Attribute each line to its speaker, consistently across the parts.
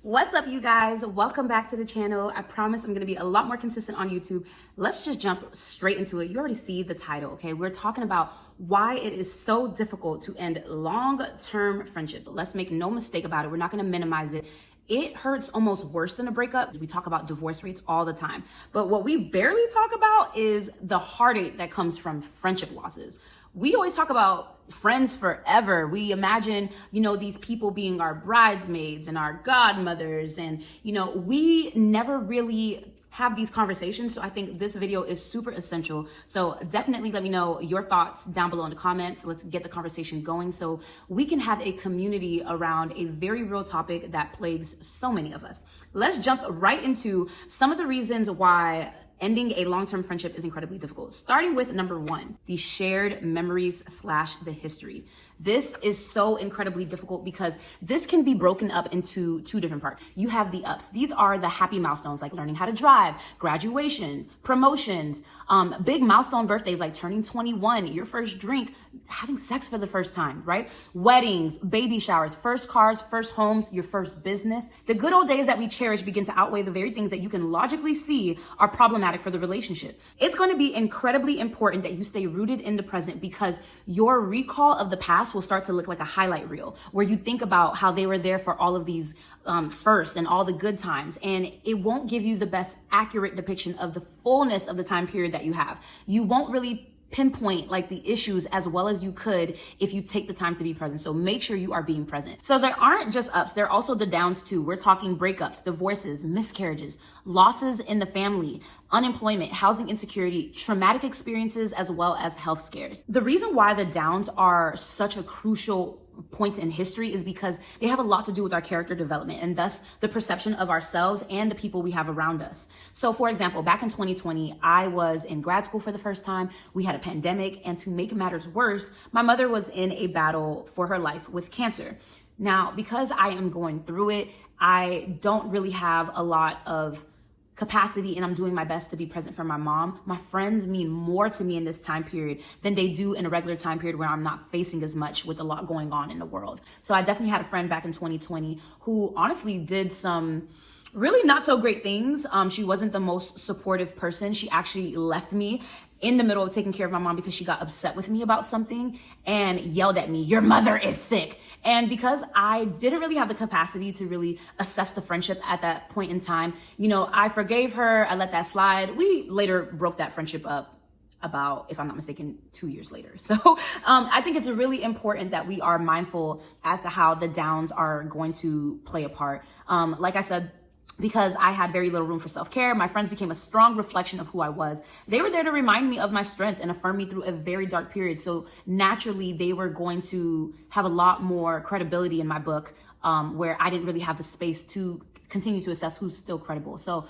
Speaker 1: What's up, you guys? Welcome back to the channel. I promise I'm gonna be a lot more consistent on YouTube. Let's just jump straight into it. You already see the title, okay? We're talking about why it is so difficult to end long-term friendships. Let's make no mistake about it. We're not gonna minimize it. It hurts almost worse than a breakup. We talk about divorce rates all the time. But what we barely talk about is the heartache that comes from friendship losses. We always talk about friends forever. We imagine, these people being our bridesmaids and our godmothers. And, we never really have these conversations. So I think this video is super essential. So definitely let me know your thoughts down below in the comments. Let's get the conversation going so we can have a community around a very real topic that plagues so many of us. Let's jump right into some of the reasons why ending a long-term friendship is incredibly difficult. Starting with number one, the shared memories / the history. This is so incredibly difficult because this can be broken up into two different parts. You have the ups. These are the happy milestones, like learning how to drive, graduations, promotions, big milestone birthdays like turning 21, your first drink, having sex for the first time, right? Weddings, baby showers, first cars, first homes, your first business. The good old days that we cherish begin to outweigh the very things that you can logically see are problematic for the relationship. It's going to be incredibly important that you stay rooted in the present because your recall of the past will start to look like a highlight reel where you think about how they were there for all of these first and all the good times, and it won't give you the best accurate depiction of the fullness of the time period that you have. You won't really pinpoint like the issues as well as you could if you take the time to be present. So make sure you are being present. So there aren't just ups, there are also the downs too. We're talking breakups, divorces, miscarriages, losses in the family, unemployment, housing insecurity, traumatic experiences, as well as health scares. The reason why the downs are such a crucial point in history is because they have a lot to do with our character development and thus the perception of ourselves and the people we have around us. So for example, back in 2020, I was in grad school for the first time. We had a pandemic, and to make matters worse, my mother was in a battle for her life with cancer. Now, because I am going through it, I don't really have a lot of capacity, and I'm doing my best to be present for my mom. My friends mean more to me in this time period than they do in a regular time period where I'm not facing as much with a lot going on in the world. So I definitely had a friend back in 2020 who honestly did some really not so great things. She wasn't the most supportive person. She actually left me in the middle of taking care of my mom because she got upset with me about something and yelled at me, "Your mother is sick." And because I didn't really have the capacity to really assess the friendship at that point in time, I forgave her. I let that slide. We later broke that friendship up about, if I'm not mistaken, 2 years later. So I think it's really important that we are mindful as to how the downs are going to play a part. Like I said, because I had very little room for self-care, my friends became a strong reflection of who I was. They were there to remind me of my strength and affirm me through a very dark period. So naturally, they were going to have a lot more credibility in my book, where I didn't really have the space to continue to assess who's still credible. So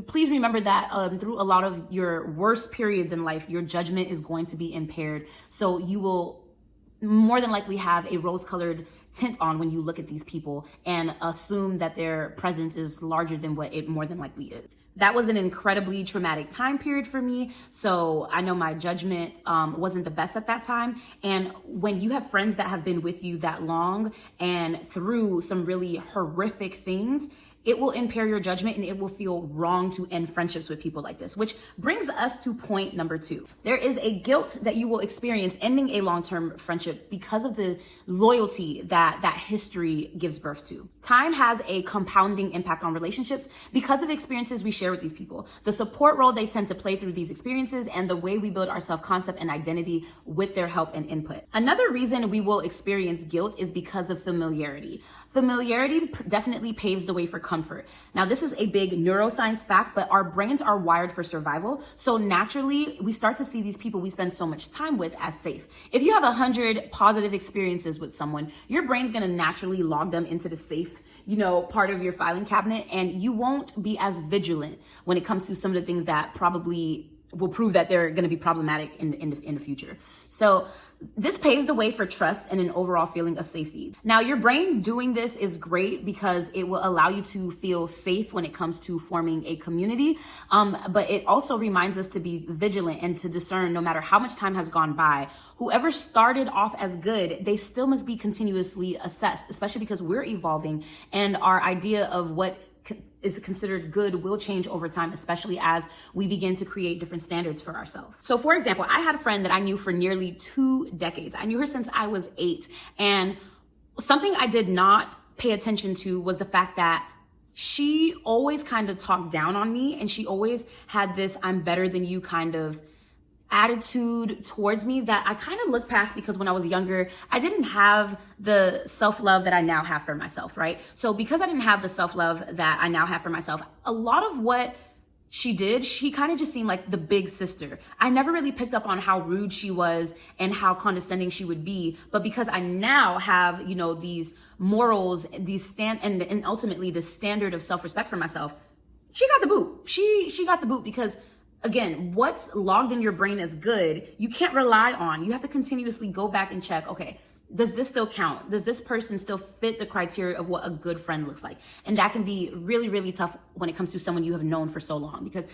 Speaker 1: please remember that through a lot of your worst periods in life, your judgment is going to be impaired. So you will more than likely have a rose-colored tint on when you look at these people and assume that their presence is larger than what it more than likely is. That was an incredibly traumatic time period for me. So I know my judgment wasn't the best at that time. And when you have friends that have been with you that long and through some really horrific things, it will impair your judgment and it will feel wrong to end friendships with people like this, which brings us to point number two. There is a guilt that you will experience ending a long-term friendship because of the loyalty that history gives birth to. Time has a compounding impact on relationships because of the experiences we share with these people, the support role they tend to play through these experiences, and the way we build our self-concept and identity with their help and input. Another reason we will experience guilt is because of familiarity. Familiarity definitely paves the way for comfort. Now, this is a big neuroscience fact, but our brains are wired for survival. So naturally, we start to see these people we spend so much time with as safe. If you have 100 positive experiences with someone, your brain's gonna naturally log them into the safe, part of your filing cabinet, and you won't be as vigilant when it comes to some of the things that probably will prove that they're gonna be problematic in the future. So This paves the way for trust and an overall feeling of safety. Now, your brain doing this is great because it will allow you to feel safe when it comes to forming a community. But it also reminds us to be vigilant and to discern, no matter how much time has gone by, whoever started off as good, they still must be continuously assessed, especially because we're evolving and our idea of what is considered good will change over time, especially as we begin to create different standards for ourselves. So for example, I had a friend that I knew for nearly 2 decades. I knew her since I was 8. And something I did not pay attention to was the fact that she always kind of talked down on me, and she always had this "I'm better than you" kind of attitude towards me that I kind of looked past, because when I was younger, I didn't have the self-love that I now have for myself, right? So because I didn't have the self-love that I now have for myself, a lot of what she did, she kind of just seemed like the big sister. I never really picked up on how rude she was and how condescending she would be. But because I now have, these morals, and ultimately the standard of self-respect for myself, she got the boot. She got the boot because, again, what's logged in your brain as good, you can't rely on. You have to continuously go back and check, okay, does this still count? Does this person still fit the criteria of what a good friend looks like? And that can be really, really tough when it comes to someone you have known for so long. Because,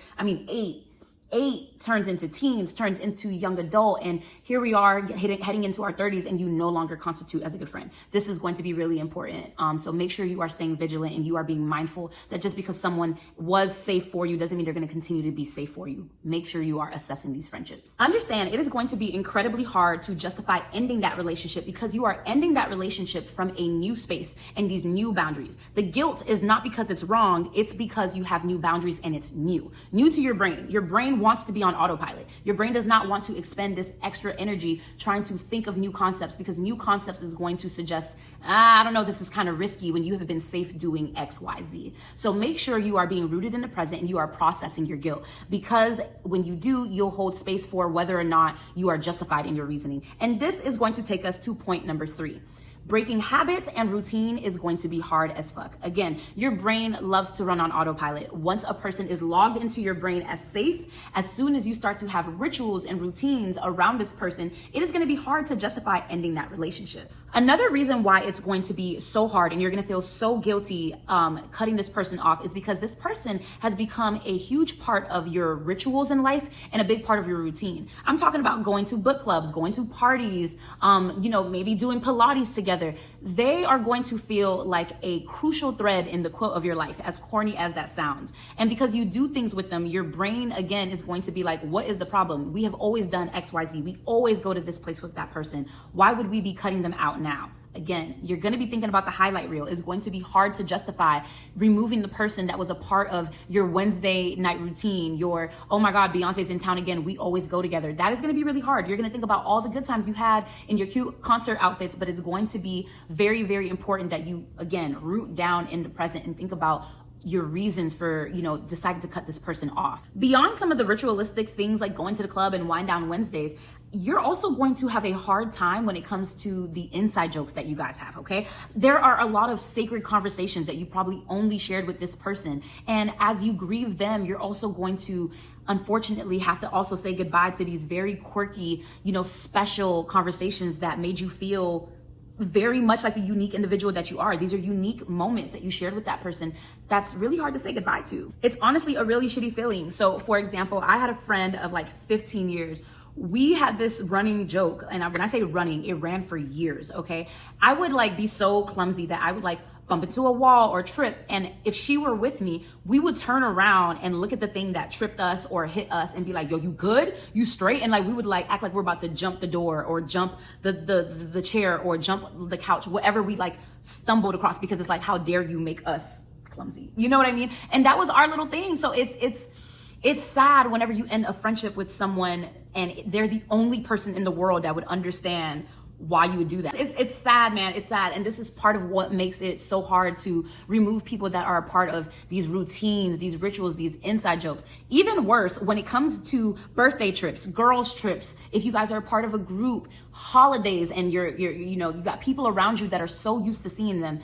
Speaker 1: eight turns into teens, turns into young adult, and here we are heading into our 30s, and you no longer constitute as a good friend. This is going to be really important. So make sure you are staying vigilant and you are being mindful that just because someone was safe for you doesn't mean they're going to continue to be safe for you. Make sure you are assessing these friendships. Understand it is going to be incredibly hard to justify ending that relationship, because you are ending that relationship from a new space and these new boundaries. The guilt is not because it's wrong, it's because you have new boundaries and it's new to your brain. Your brain wants to be on autopilot. Your brain does not want to expend this extra energy trying to think of new concepts, because new concepts is going to suggest, I don't know, this is kind of risky when you have been safe doing X, Y, Z. So make sure you are being rooted in the present and you are processing your guilt, because when you do, you'll hold space for whether or not you are justified in your reasoning. And this is going to take us to point number 3. Breaking habits and routine is going to be hard as fuck. Again, your brain loves to run on autopilot. Once a person is logged into your brain as safe, as soon as you start to have rituals and routines around this person, it is going to be hard to justify ending that relationship. Another reason why it's going to be so hard and you're going to feel so guilty cutting this person off is because this person has become a huge part of your rituals in life and a big part of your routine. I'm talking about going to book clubs, going to parties, maybe doing Pilates together. They are going to feel like a crucial thread in the quilt of your life, as corny as that sounds. And because you do things with them, your brain, again, is going to be like, what is the problem? We have always done X, Y, Z. We always go to this place with that person. Why would we be cutting them out now? Again, you're going to be thinking about the highlight reel. It's going to be hard to justify removing the person that was a part of your Wednesday night routine, your, oh my God, Beyonce's in town again, we always go together. That is going to be really hard. You're going to think about all the good times you had in your cute concert outfits, but it's going to be very, very important that you, again, root down in the present and think about your reasons for, deciding to cut this person off. Beyond some of the ritualistic things like going to the club and wind down Wednesdays, you're also going to have a hard time when it comes to the inside jokes that you guys have, okay? There are a lot of sacred conversations that you probably only shared with this person. And as you grieve them, you're also going to unfortunately have to also say goodbye to these very quirky, special conversations that made you feel very much like the unique individual that you are. These are unique moments that you shared with that person that's really hard to say goodbye to. It's honestly a really shitty feeling. So for example, I had a friend of like 15 years. We had this running joke, and when I say running, it ran for years, okay? I would be so clumsy that I would bump into a wall or trip, and if she were with me, we would turn around and look at the thing that tripped us or hit us and be like, yo, you good? You straight? And we would act like we're about to jump the door or jump the chair or jump the couch, whatever we stumbled across, because it's how dare you make us clumsy? You know what I mean? And that was our little thing. So it's sad whenever you end a friendship with someone and they're the only person in the world that would understand why you would do that. It's sad, man. It's sad. And this is part of what makes it so hard to remove people that are a part of these routines, these rituals, these inside jokes. Even worse, when it comes to birthday trips, girls trips, if you guys are a part of a group, holidays, and you got people around you that are so used to seeing them,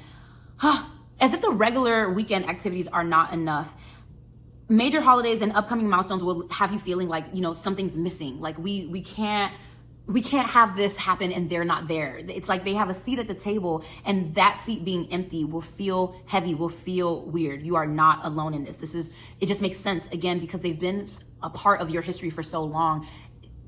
Speaker 1: as if the regular weekend activities are not enough. Major holidays and upcoming milestones will have you feeling like, something's missing. We can't we can't have this happen and they're not there. It's like they have a seat at the table and that seat being empty will feel heavy, will feel weird. You are not alone in this. It just makes sense, again, because they've been a part of your history for so long.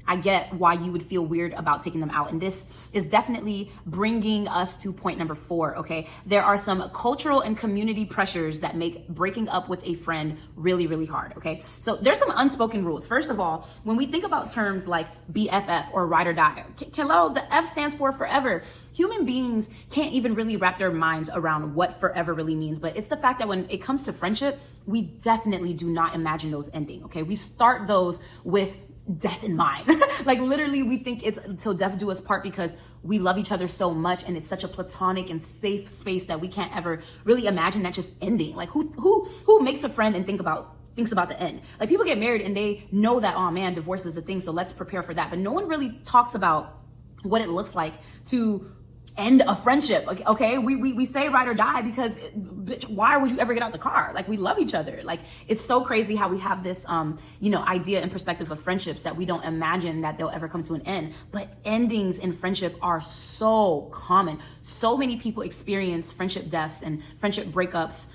Speaker 1: I get why you would feel weird about taking them out. And this is definitely bringing us to point number 4, okay? There are some cultural and community pressures that make breaking up with a friend really, really hard, okay? So there's some unspoken rules. First of all, when we think about terms like BFF or ride or die, hello, the F stands for forever. Human beings can't even really wrap their minds around what forever really means, but it's the fact that when it comes to friendship, we definitely do not imagine those ending, okay? We start those with death in mind. Like literally we think it's till death do us part because we love each other so much and it's such a platonic and safe space that we can't ever really imagine that just ending. Like who makes a friend and thinks about the end? Like people get married and they know that, oh man, divorce is the thing, so let's prepare for that. But no one really talks about what it looks like to end a friendship. Okay, we say ride or die because bitch, why would you ever get out the car? Like we love each other. Like it's so crazy how we have this idea and perspective of friendships that we don't imagine that they'll ever come to an end. But endings in friendship are so common. So many people experience friendship deaths and friendship breakups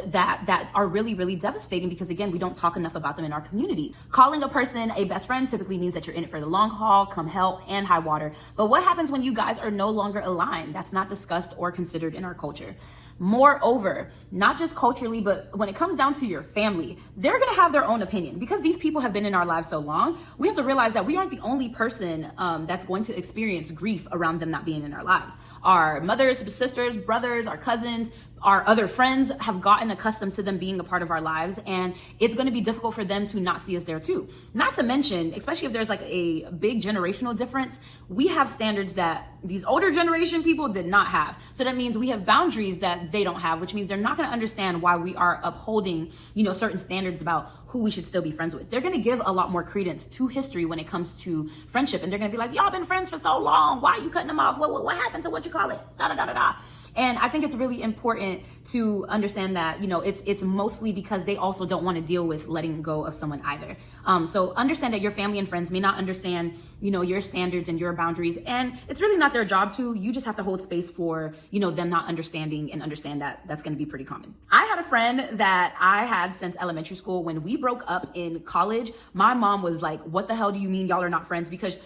Speaker 1: that are really, really devastating because again, we don't talk enough about them in our communities. Calling a person a best friend typically means that you're in it for the long haul, come hell and high water. But what happens when you guys are no longer aligned? That's not discussed or considered in our culture. Moreover, not just culturally, but when it comes down to your family, they're going to have their own opinion. Because these people have been in our lives so long, we have to realize that we aren't the only person that's going to experience grief around them not being in our lives. Our mothers, sisters, brothers, our cousins, our other friends have gotten accustomed to them being a part of our lives, and it's going to be difficult for them to not see us there too. Not to mention, especially if there's like a big generational difference, we have standards that these older generation people did not have. So that means we have boundaries that they don't have, which means they're not going to understand why we are upholding, certain standards about who we should still be friends with. They're going to give a lot more credence to history when it comes to friendship, and they're going to be like, y'all been friends for so long, why are you cutting them off? What happened to what you call it? Da da da da da. And I think it's really important to understand that, it's mostly because they also don't want to deal with letting go of someone either. So understand that your family and friends may not understand, your standards and your boundaries, and it's really not their job to. You just have to hold space for, them not understanding and understand that that's going to be pretty common. I had a friend that I had since elementary school. When we broke up in college, my mom was like, what the hell do you mean y'all are not friends? Because,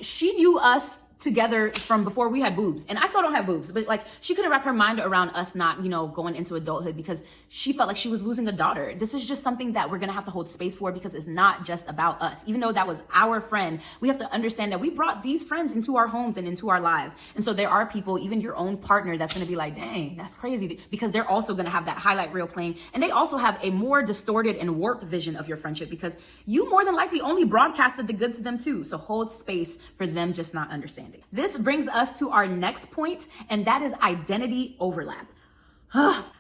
Speaker 1: she knew us together from before we had boobs, and I still don't have boobs, but like she couldn't wrap her mind around us not going into adulthood because she felt like she was losing a daughter. This is just something that we're gonna have to hold space for because it's not just about us. Even though that was our friend, we have to understand that we brought these friends into our homes and into our lives, and so there are people, even your own partner, that's gonna be like, dang, that's crazy, because they're also gonna have that highlight reel playing, and they also have a more distorted and warped vision of your friendship because you more than likely only broadcasted the good to them too. So hold space for them just not understanding. This brings us to our next point, and that is identity overlap.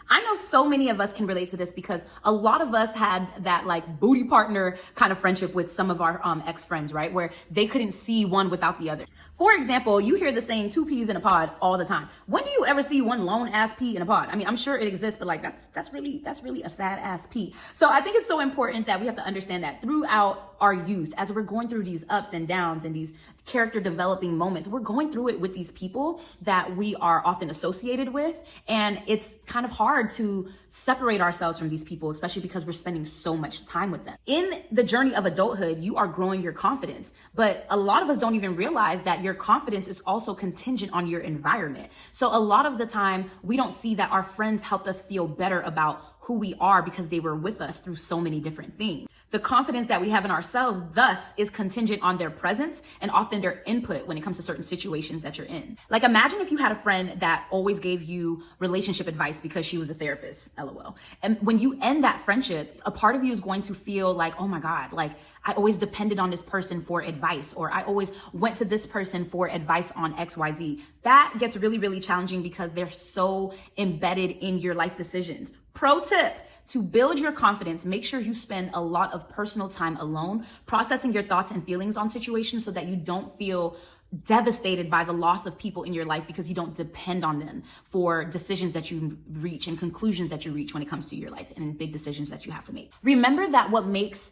Speaker 1: I know so many of us can relate to this because a lot of us had that like booty partner kind of friendship with some of our ex-friends, right? Where they couldn't see one without the other. For example, you hear the saying 2 peas in a pod all the time. When do you ever see one lone ass pea in a pod? I'm sure it exists, but like that's really a sad ass pea. So I think it's so important that we have to understand that throughout our youth, as we're going through these ups and downs and these character developing moments, we're going through it with these people that we are often associated with, and it's kind of hard to separate ourselves from these people, especially because we're spending so much time with them. In the journey of adulthood, you are growing your confidence, but a lot of us don't even realize that your confidence is also contingent on your environment. So a lot of the time, we don't see that our friends helped us feel better about who we are because they were with us through so many different things. The confidence that we have in ourselves, thus, is contingent on their presence and often their input when it comes to certain situations that you're in. Like, imagine if you had a friend that always gave you relationship advice because she was a therapist, LOL. And when you end that friendship, a part of you is going to feel like, oh my God, like I always depended on this person for advice, or I always went to this person for advice on XYZ. That gets really, really challenging because they're so embedded in your life decisions. Pro tip: to build your confidence, make sure you spend a lot of personal time alone, processing your thoughts and feelings on situations so that you don't feel devastated by the loss of people in your life because you don't depend on them for decisions that you reach and conclusions that you reach when it comes to your life and big decisions that you have to make. Remember that what makes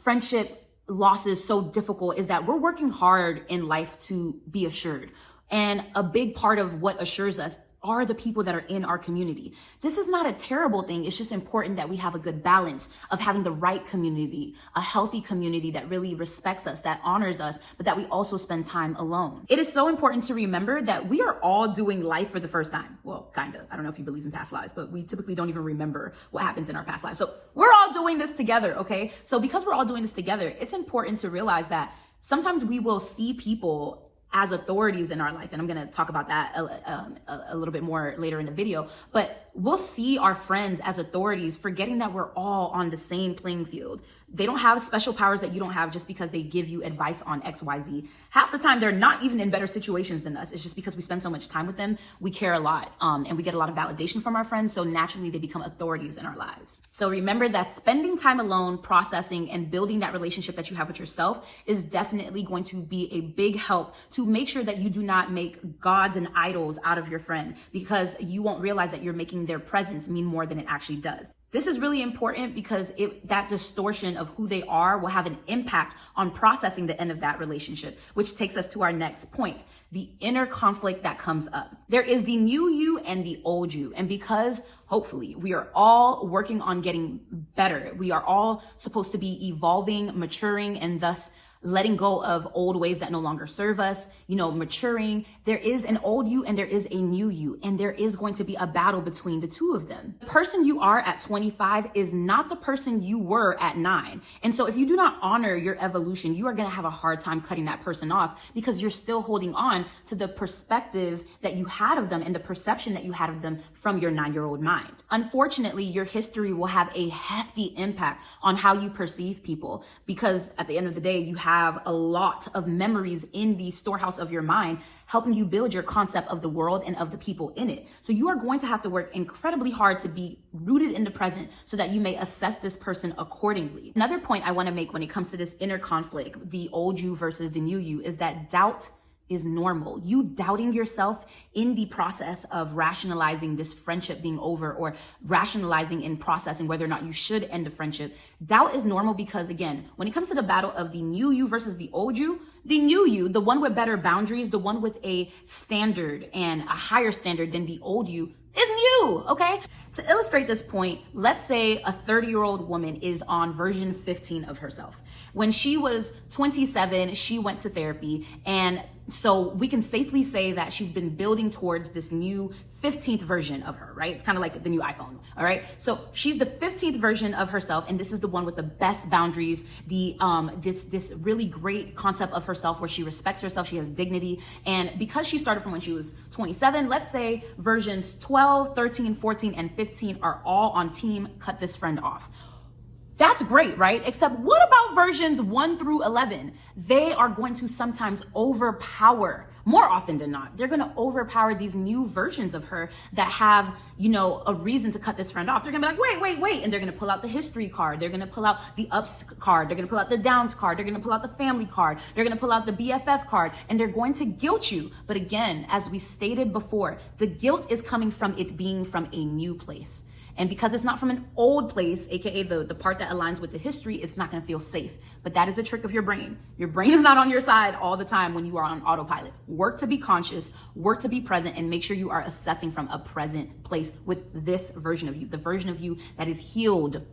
Speaker 1: friendship losses so difficult is that we're working hard in life to be assured. And a big part of what assures us are the people that are in our community. This is not a terrible thing. It's just important that we have a good balance of having the right community, a healthy community that really respects us, that honors us, but that we also spend time alone. It is so important to remember that we are all doing life for the first time. Well, kind of. I don't know if you believe in past lives, but we typically don't even remember what happens in our past lives. So we're all doing this together, okay? So because we're all doing this together, it's important to realize that sometimes we will see people as authorities in our life. And I'm going to talk about that a little bit more later in the video, but we'll see our friends as authorities, forgetting that we're all on the same playing field. They don't have special powers that you don't have just because they give you advice on XYZ. Half the time, they're not even in better situations than us. It's just because we spend so much time with them. We care a lot, and we get a lot of validation from our friends. So naturally, they become authorities in our lives. So remember that spending time alone, processing and building that relationship that you have with yourself is definitely going to be a big help to make sure that you do not make gods and idols out of your friend, because you won't realize that you're making their presence mean more than it actually does. This is really important because that distortion of who they are will have an impact on processing the end of that relationship, which takes us to our next point, the inner conflict that comes up. There is the new you and the old you. And because hopefully we are all working on getting better, we are all supposed to be evolving, maturing, and thus letting go of old ways that no longer serve us, maturing. There is an old you and there is a new you, and there is going to be a battle between the two of them. The person you are at 25 is not the person you were at 9. And so if you do not honor your evolution, you are going to have a hard time cutting that person off because you're still holding on to the perspective that you had of them and the perception that you had of them from your 9-year-old mind. Unfortunately, your history will have a hefty impact on how you perceive people, because at the end of the day, you have a lot of memories in the storehouse of your mind, helping you build your concept of the world and of the people in it. So you are going to have to work incredibly hard to be rooted in the present so that you may assess this person accordingly. Another point I want to make when it comes to this inner conflict, the old you versus the new you, is that doubt is normal. You doubting yourself in the process of rationalizing this friendship being over, or rationalizing and processing whether or not you should end a friendship. Doubt is normal because, again, when it comes to the battle of the new you versus the old you, the new you, the one with better boundaries, the one with a standard and a higher standard than the old you, is new, okay? To illustrate this point, let's say a 30-year-old woman is on version 15 of herself. When she was 27, she went to therapy, and so we can safely say that she's been building towards this new 15th version of her, right? It's kind of like the new iPhone, all right? So she's the 15th version of herself, and this is the one with the best boundaries, this really great concept of herself where she respects herself, she has dignity. And because she started from when she was 27, let's say versions 12, 13, 14, and 15 are all on team cut this friend off. That's great, right? Except what about versions 1 through 11? They are going to sometimes overpower, more often than not, they're going to overpower these new versions of her that have, a reason to cut this friend off. They're going to be like, wait. And they're going to pull out the history card. They're going to pull out the ups card. They're going to pull out the downs card. They're going to pull out the family card. They're going to pull out the BFF card, and they're going to guilt you. But again, as we stated before, the guilt is coming from it being from a new place. And because it's not from an old place, aka the part that aligns with the history, it's not going to feel safe. But that is a trick of your brain. Your brain is not on your side all the time when you are on autopilot. Work to be conscious, work to be present, and make sure you are assessing from a present place with this version of you, the version of you that is healed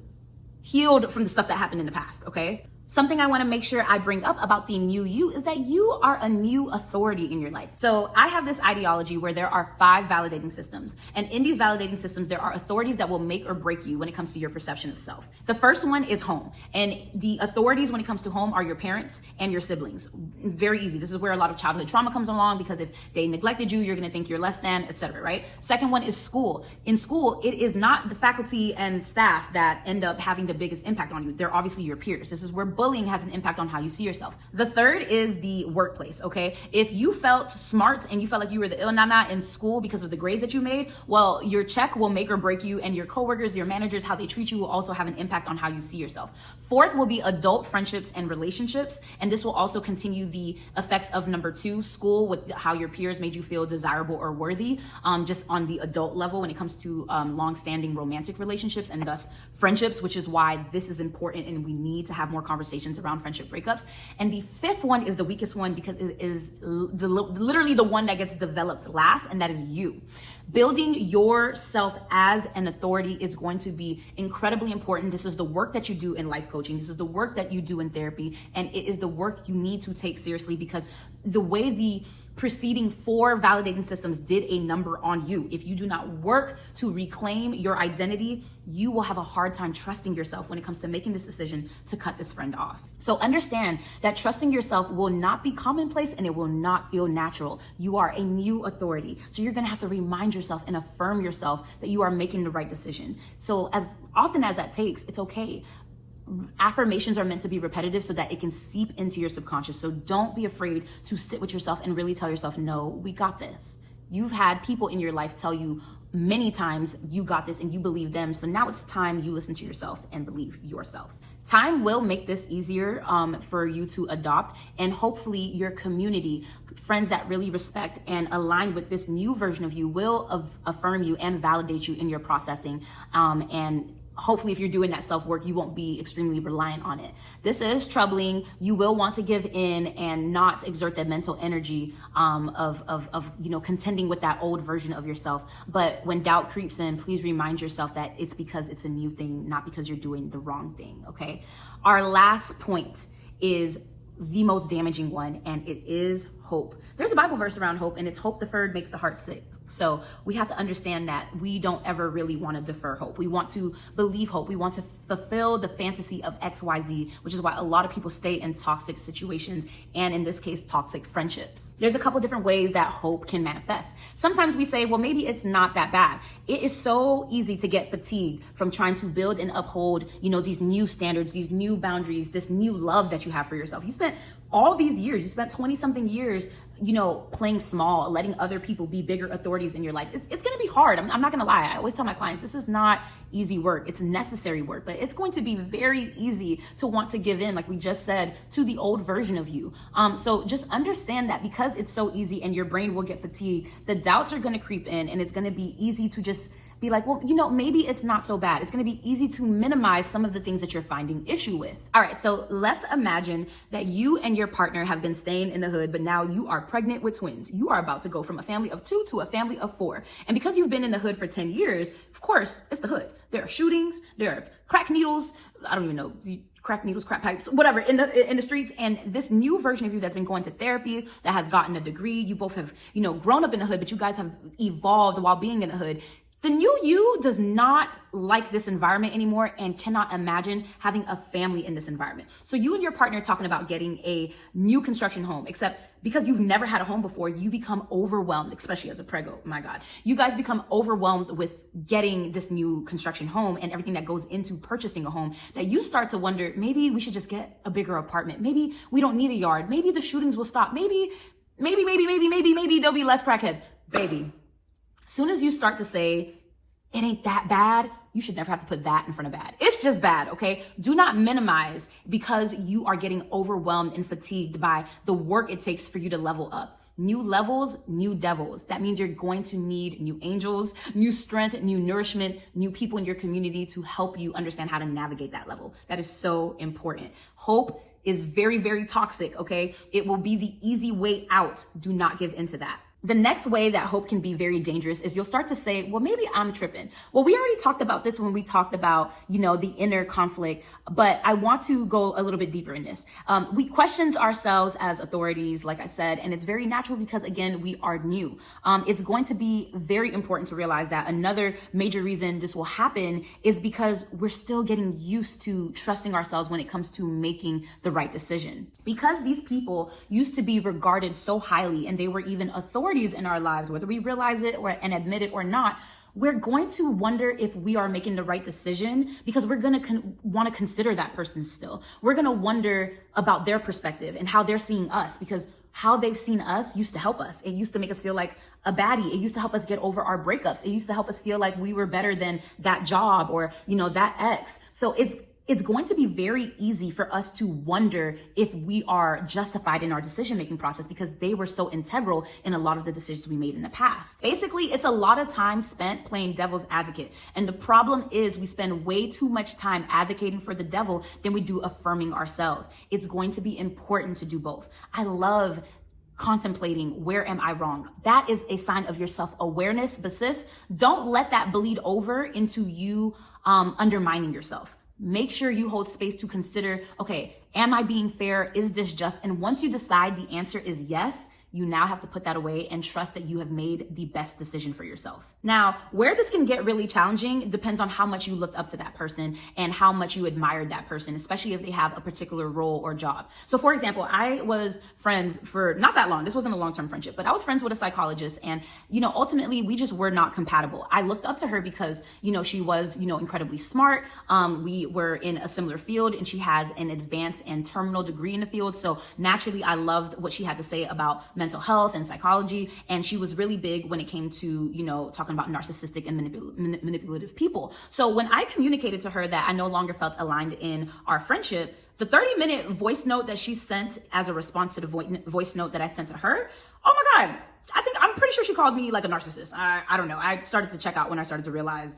Speaker 1: from the stuff that happened in the past, okay? Something I want to make sure I bring up about the new you is that you are a new authority in your life. So I have this ideology where there are 5 validating systems. And in these validating systems, there are authorities that will make or break you when it comes to your perception of self. The first one is home. And the authorities when it comes to home are your parents and your siblings. Very easy. This is where a lot of childhood trauma comes along, because if they neglected you, you're going to think you're less than, etc., right? Second one is school. In school, it is not the faculty and staff that end up having the biggest impact on you. They're obviously your peers. This is where bullying has an impact on how you see yourself. The third is the workplace, okay? If you felt smart and you felt like you were the ill nana in school because of the grades that you made, well, your check will make or break you, and your coworkers, your managers, how they treat you will also have an impact on how you see yourself. Fourth will be adult friendships and relationships, and this will also continue the effects of number 2, school, with how your peers made you feel desirable or worthy, just on the adult level when it comes to long-standing romantic relationships and thus friendships, which is why this is important and we need to have more conversations conversations around friendship breakups. And the fifth one is the weakest one because it is literally the one that gets developed last, and that is you. Building yourself as an authority is going to be incredibly important. This is the work that you do in life coaching. This is the work that you do in therapy. And it is the work you need to take seriously, because the way the preceding 4 validating systems did a number on you. If you do not work to reclaim your identity, you will have a hard time trusting yourself when it comes to making this decision to cut this friend off. So understand that trusting yourself will not be commonplace and it will not feel natural. You are a new authority. So you're gonna have to remind yourself and affirm yourself that you are making the right decision. So as often as that takes, it's okay. Affirmations are meant to be repetitive so that it can seep into your subconscious. So don't be afraid to sit with yourself and really tell yourself, no, we got this. You've had people in your life tell you many times you got this and you believe them. So now it's time you listen to yourself and believe yourself. Time will make this easier for you to adopt, and hopefully your community, friends that really respect and align with this new version of you, will affirm you and validate you in your processing, and hopefully, if you're doing that self-work, you won't be extremely reliant on it. This is troubling. You will want to give in and not exert that mental energy of contending with that old version of yourself. But when doubt creeps in, please remind yourself that it's because it's a new thing, not because you're doing the wrong thing, okay? Our last point is the most damaging one, and it is hope. There's a Bible verse around hope, and it's hope deferred makes the heart sick. So we have to understand that we don't ever really want to defer hope. We want to believe hope. We want to fulfill the fantasy of XYZ, which is why a lot of people stay in toxic situations, and in this case, toxic friendships. There's a couple different ways that hope can manifest. Sometimes we say, well, maybe it's not that bad. It is so easy to get fatigued from trying to build and uphold, these new standards, these new boundaries, this new love that you have for yourself. You spent all these years, you spent 20 something years, playing small, letting other people be bigger authorities in your life. It's going to be hard. I'm not going to lie. I always tell my clients, this is not easy work. It's necessary work, but it's going to be very easy to want to give in, like we just said, to the old version of you. So just understand that because it's so easy and your brain will get fatigued, the doubts are going to creep in, and it's going to be easy to just be like, well, maybe it's not so bad. It's going to be easy to minimize some of the things that you're finding issue with. All right, so let's imagine that you and your partner have been staying in the hood, but now you are pregnant with twins. You are about to go from a family of 2 to a family of 4. And because you've been in the hood for 10 years, of course, it's the hood. There are shootings, there are crack needles, I don't even know, crack needles, crack pipes, whatever, in the streets. And this new version of you that's been going to therapy, that has gotten a degree, you both have, grown up in the hood, but you guys have evolved while being in the hood. The new you does not like this environment anymore and cannot imagine having a family in this environment. So you and your partner are talking about getting a new construction home, except because you've never had a home before, you become overwhelmed, especially as a prego. My God, you guys become overwhelmed with getting this new construction home and everything that goes into purchasing a home, that you start to wonder, maybe we should just get a bigger apartment. Maybe we don't need a yard. Maybe the shootings will stop. Maybe there'll be less crackheads. Baby. Soon as you start to say, it ain't that bad, you should never have to put that in front of bad. It's just bad, okay? Do not minimize because you are getting overwhelmed and fatigued by the work it takes for you to level up. New levels, new devils. That means you're going to need new angels, new strength, new nourishment, new people in your community to help you understand how to navigate that level. That is so important. Hope is very, very toxic, okay? It will be the easy way out. Do not give into that. The next way that hope can be very dangerous is you'll start to say, well, maybe I'm tripping. Well, we already talked about this when we talked about, the inner conflict, but I want to go a little bit deeper in this. We question ourselves as authorities, like I said, and it's very natural because, again, we are new. It's going to be very important to realize that another major reason this will happen is because we're still getting used to trusting ourselves when it comes to making the right decision. Because these people used to be regarded so highly and they were even authorities in our lives, whether we realize it and admit it or not, we're going to wonder if we are making the right decision because we're going to want to consider that person still. We're going to wonder about their perspective and how they're seeing us, because how they've seen us used to help us. It used to make us feel like a baddie. It used to help us get over our breakups. It used to help us feel like we were better than that job or, that ex. So it's going to be very easy for us to wonder if we are justified in our decision-making process because they were so integral in a lot of the decisions we made in the past. Basically, it's a lot of time spent playing devil's advocate. And the problem is we spend way too much time advocating for the devil than we do affirming ourselves. It's going to be important to do both. I love contemplating, where am I wrong? That is a sign of your self-awareness, but sis, don't let that bleed over into you undermining yourself. Make sure you hold space to consider, okay, am I being fair? Is this just? And once you decide the answer is yes, you now have to put that away and trust that you have made the best decision for yourself. Now, where this can get really challenging depends on how much you looked up to that person and how much you admired that person, especially if they have a particular role or job. So for example, I was friends for not that long. This wasn't a long-term friendship, but I was friends with a psychologist and, ultimately we just were not compatible. I looked up to her because, she was, incredibly smart. We were in a similar field and she has an advanced and terminal degree in the field. So naturally I loved what she had to say about mental health and psychology. And she was really big when it came to, talking about narcissistic and manipulative people. So when I communicated to her that I no longer felt aligned in our friendship, the 30-minute voice note that she sent as a response to the voice note that I sent to her, oh my God, I'm pretty sure she called me like a narcissist. I don't know. I started to check out when I started to realize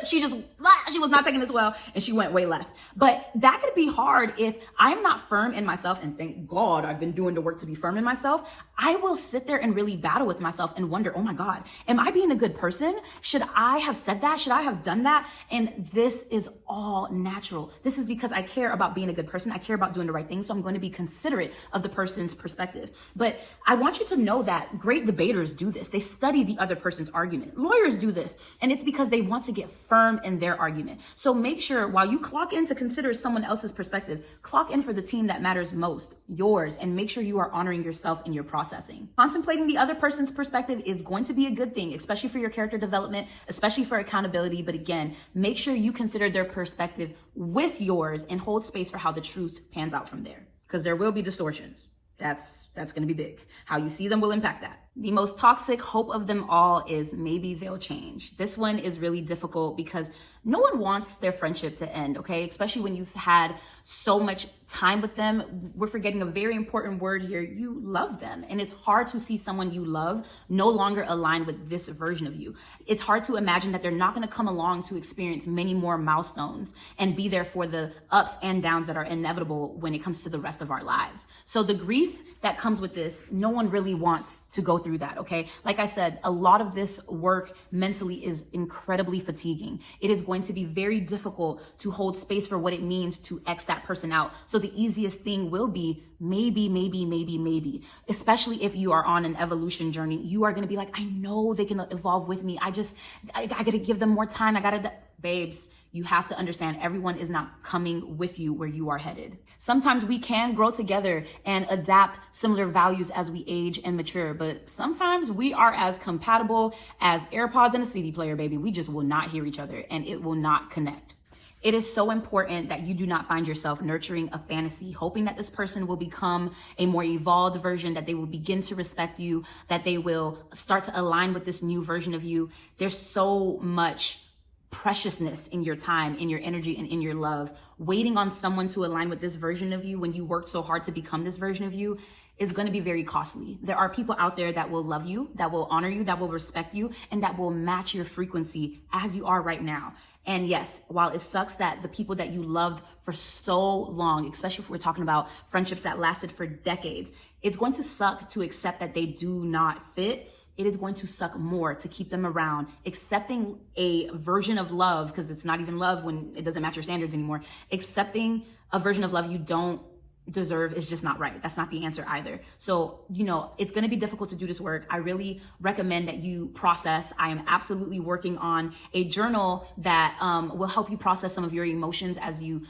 Speaker 1: she was not taking this well and she went way left. But that could be hard if I'm not firm in myself, and thank God I've been doing the work to be firm in myself. I will sit there and really battle with myself and wonder, oh my God, am I being a good person? Should I have said that? Should I have done that? And this is all natural. This is because I care about being a good person. I care about doing the right thing. So I'm going to be considerate of the person's perspective. But I want you to know that great debaters do this. They study the other person's argument. Lawyers do this. And it's because they want to get firm in their argument. So make sure while you clock in to consider someone else's perspective, clock in for the team that matters most, yours, and make sure you are honoring yourself in your processing. Contemplating the other person's perspective is going to be a good thing, especially for your character development, especially for accountability. But again, make sure you consider their perspective with yours and hold space for how the truth pans out from there, because there will be distortions. That's going to be big. How you see them will impact that. The most toxic hope of them all is maybe they'll change. This one is really difficult because no one wants their friendship to end, okay? Especially when you've had so much time with them. We're forgetting a very important word here. You love them. And it's hard to see someone you love no longer align with this version of you. It's hard to imagine that they're not going to come along to experience many more milestones and be there for the ups and downs that are inevitable when it comes to the rest of our lives. So the grief that comes with this, no one really wants to go through that, okay? Like I said, a lot of this work mentally is incredibly fatiguing. It is going to be very difficult to hold space for what it means to X that person out. So the easiest thing will be maybe, especially if you are on an evolution journey. You are going to be like, I know they can evolve with me. I got to give them more time. Babes, you have to understand everyone is not coming with you where you are headed. Sometimes we can grow together and adapt similar values as we age and mature, but sometimes we are as compatible as AirPods and a CD player, baby. We just will not hear each other and it will not connect. It is so important that you do not find yourself nurturing a fantasy, hoping that this person will become a more evolved version, that they will begin to respect you, that they will start to align with this new version of you. There's so much preciousness in your time, in your energy, and in your love. Waiting on someone to align with this version of you when you worked so hard to become this version of you is going to be very costly. There are people out there that will love you, that will honor you, that will respect you, and that will match your frequency as you are right now. And yes, while it sucks that the people that you loved for so long, especially if we're talking about friendships that lasted for decades, it's going to suck to accept that they do not fit. It is going to suck more to keep them around. Accepting a version of love, because it's not even love when it doesn't match your standards anymore. Accepting a version of love you don't deserve is just not right. That's not the answer either. So, it's going to be difficult to do this work. I really recommend that you process. I am absolutely working on a journal that will help you process some of your emotions as you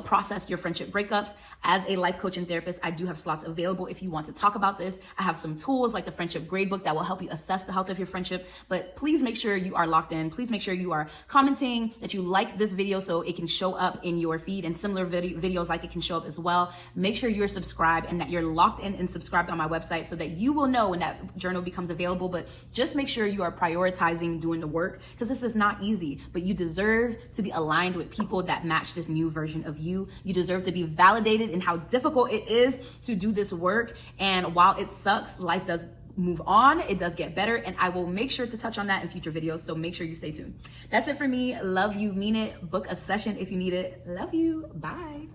Speaker 1: process your friendship breakups. As a life coach and therapist, I do have slots available if you want to talk about this. I have some tools like the friendship gradebook that will help you assess the health of your friendship. But please make sure you are locked in. Please make sure you are commenting, that you like this video so it can show up in your feed, and similar videos like it can show up as well. make sure you're subscribed and that you're locked in and subscribed on my website so that you will know when that journal becomes available. But just make sure you are prioritizing doing the work, because this is not easy, but you deserve to be aligned with people that match this new version of you. You deserve to be validated in how difficult it is to do this work. And while it sucks, life does move on. It does get better. And I will make sure to touch on that in future videos. So make sure you stay tuned. That's it for me. Love you. Mean it. Book a session if you need it. Love you. Bye.